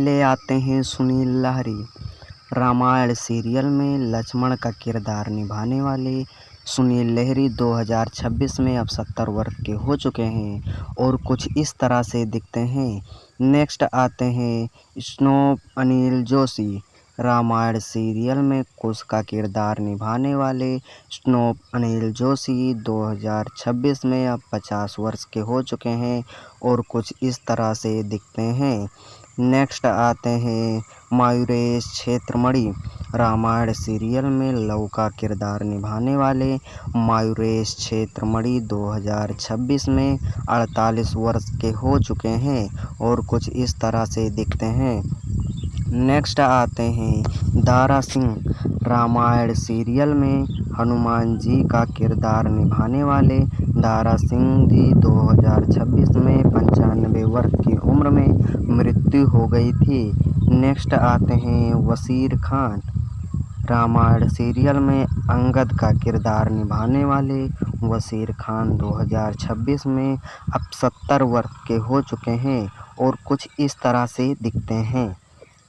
ले आते हैं सुनील लहरी। रामायण सीरियल में लक्ष्मण का किरदार निभाने वाले सुनील लहरी 2026 में अब 70 वर्ष के हो चुके हैं और कुछ इस तरह से दिखते हैं। नेक्स्ट आते हैं स्नोप अनिल जोशी। रामायण सीरियल में कुश का किरदार निभाने वाले स्नोप अनिल जोशी 2026 में अब 50 वर्ष के हो चुके हैं और कुछ इस तरह से दिखते हैं। नेक्स्ट आते हैं मयूरेश क्षेत्रमणि। रामायण सीरियल में लव का किरदार निभाने वाले मयूरेश क्षेत्रमणि 2026 में 48 वर्ष के हो चुके हैं और कुछ इस तरह से दिखते हैं। नेक्स्ट आते हैं दारा सिंह। रामायण सीरियल में हनुमान जी का किरदार निभाने वाले दारा सिंह जी 2026 में 95 वर्ष की उम्र में मृत्यु हो गई थी। नेक्स्ट आते हैं वसीर खान। रामायण सीरियल में अंगद का किरदार निभाने वाले वसीर खान 2026 में अब 70 वर्ष के हो चुके हैं और कुछ इस तरह से दिखते हैं।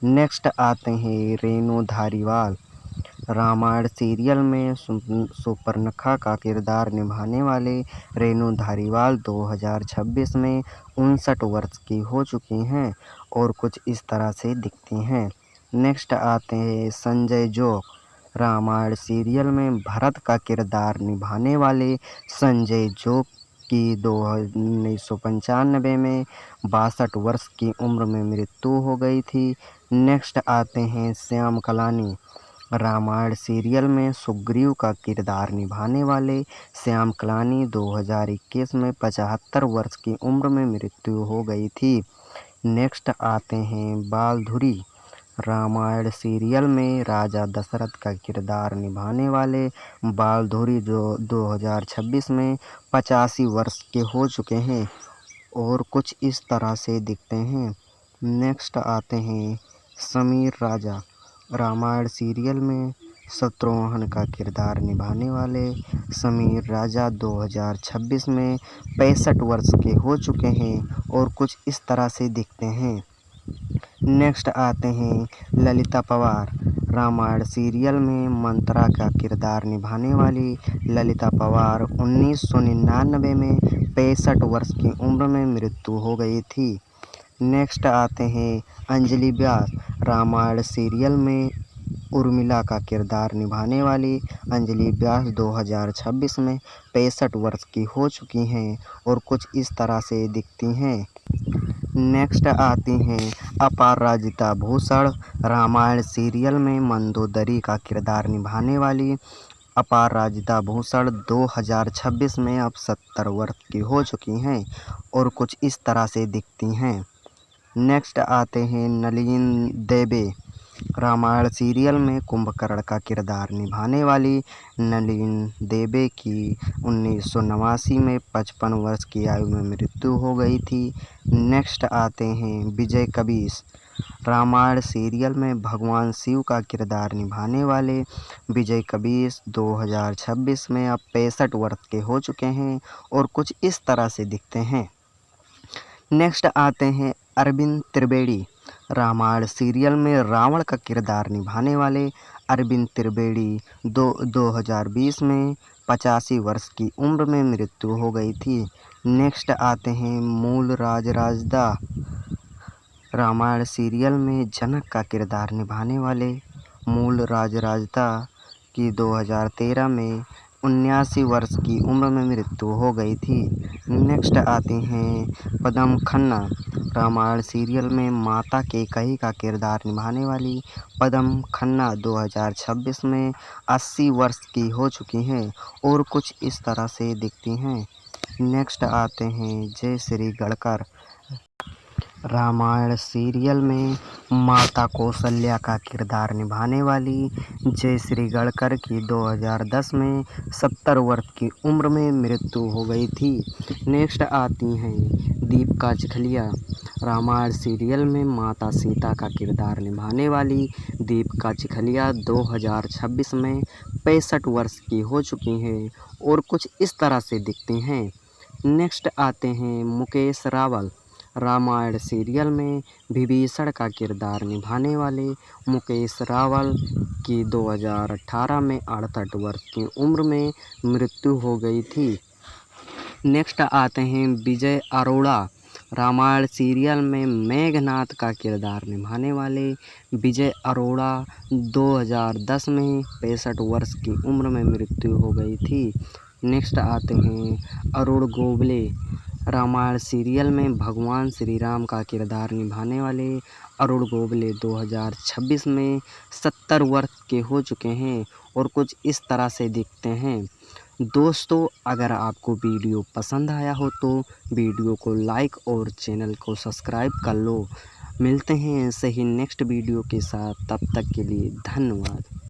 नेक्स्ट आते हैं रेणु धारीवाल। रामायण सीरियल में सुपर्णखा का किरदार निभाने वाले रेणु धारीवाल 2026 में 59 वर्ष की हो चुकी हैं और कुछ इस तरह से दिखती हैं। नेक्स्ट आते हैं संजय जोग। रामायण सीरियल में भरत का किरदार निभाने वाले संजय जोग की 1995 में 62 वर्ष की उम्र में मृत्यु हो गई थी। नेक्स्ट आते हैं श्याम कलानी। रामायण सीरियल में सुग्रीव का किरदार निभाने वाले श्याम कलानी 2021 में 75 वर्ष की उम्र में मृत्यु हो गई थी। नेक्स्ट आते हैं बालधुरी। रामायण सीरियल में राजा दशरथ का किरदार निभाने वाले बालधुरी जो 2026 में 85 वर्ष के हो चुके हैं और कुछ इस तरह से दिखते हैं। नेक्स्ट आते हैं समीर राजा। रामायण सीरियल में शत्रुघ्न का किरदार निभाने वाले समीर राजा 2026 में 65 वर्ष के हो चुके हैं और कुछ इस तरह से दिखते हैं। नेक्स्ट आते हैं ललिता पवार। रामायण सीरियल में मंत्रा का किरदार निभाने वाली ललिता पवार 1999 में 65 वर्ष की उम्र में मृत्यु हो गई थी। नेक्स्ट आते हैं अंजलि व्यास। रामायण सीरियल में उर्मिला का किरदार निभाने वाली अंजलि व्यास 2026 में 65 वर्ष की हो चुकी हैं और कुछ इस तरह से दिखती हैं। नेक्स्ट आती हैं अपराजिता भूषण। रामायण सीरियल में मंदोदरी का किरदार निभाने वाली अपराजिता भूषण 2026 में अब 70 वर्ष की हो चुकी हैं और कुछ इस तरह से दिखती हैं। नेक्स्ट आते हैं नलिन देबे। रामायण सीरियल में कुंभकर्ण का किरदार निभाने वाली नलिन देबे की 1989 में 55 वर्ष की आयु में मृत्यु हो गई थी। नेक्स्ट आते हैं विजय कबीर। रामायण सीरियल में भगवान शिव का किरदार निभाने वाले विजय कबीर 2026 में अब 65 वर्ष के हो चुके हैं और कुछ इस तरह से दिखते हैं। नेक्स्ट आते हैं अरविंद त्रिवेदी। रामायण सीरियल में रावण का किरदार निभाने वाले अरविंद त्रिवेदी 2020 में 85 वर्ष की उम्र में मृत्यु हो गई थी। नेक्स्ट आते हैं मूलराज राजदा। रामायण सीरियल में जनक का किरदार निभाने वाले मूलराज राजदा की 2013 में 79 वर्ष की उम्र में मृत्यु हो गई थी। नेक्स्ट आती हैं पद्म खन्ना। रामायण सीरियल में माता कैकेयी का किरदार निभाने वाली पद्म खन्ना 2026 में 80 वर्ष की हो चुकी हैं और कुछ इस तरह से दिखती हैं। नेक्स्ट आते हैं जयश्री गढ़कर। रामायण सीरियल में माता कौशल्या का किरदार निभाने वाली जयश्री गढ़कर की 2010 में 70 वर्ष की उम्र में मृत्यु हो गई थी। नेक्स्ट आती हैं दीपिका चिखलिया। रामायण सीरियल में माता सीता का किरदार निभाने वाली दीपिका चिखलिया 2026 में 65 वर्ष की हो चुकी हैं और कुछ इस तरह से दिखती हैं। नेक्स्ट आते हैं मुकेश रावल। रामायण सीरियल में विभीषण का किरदार निभाने वाले मुकेश रावल की 2018 में 68 वर्ष की उम्र में मृत्यु हो गई थी। नेक्स्ट आते हैं विजय अरोड़ा। रामायण सीरियल में मेघनाथ का किरदार निभाने वाले विजय अरोड़ा 2010 में 65 वर्ष की उम्र में मृत्यु हो गई थी। नेक्स्ट आते हैं अरुण गोबले। रामायण सीरियल में भगवान श्री राम का किरदार निभाने वाले अरुण गोबले 2026 में 70 वर्ष के हो चुके हैं और कुछ इस तरह से दिखते हैं। दोस्तों, अगर आपको वीडियो पसंद आया हो तो वीडियो को लाइक और चैनल को सब्सक्राइब कर लो। मिलते हैं ऐसे ही नेक्स्ट वीडियो के साथ, तब तक के लिए धन्यवाद।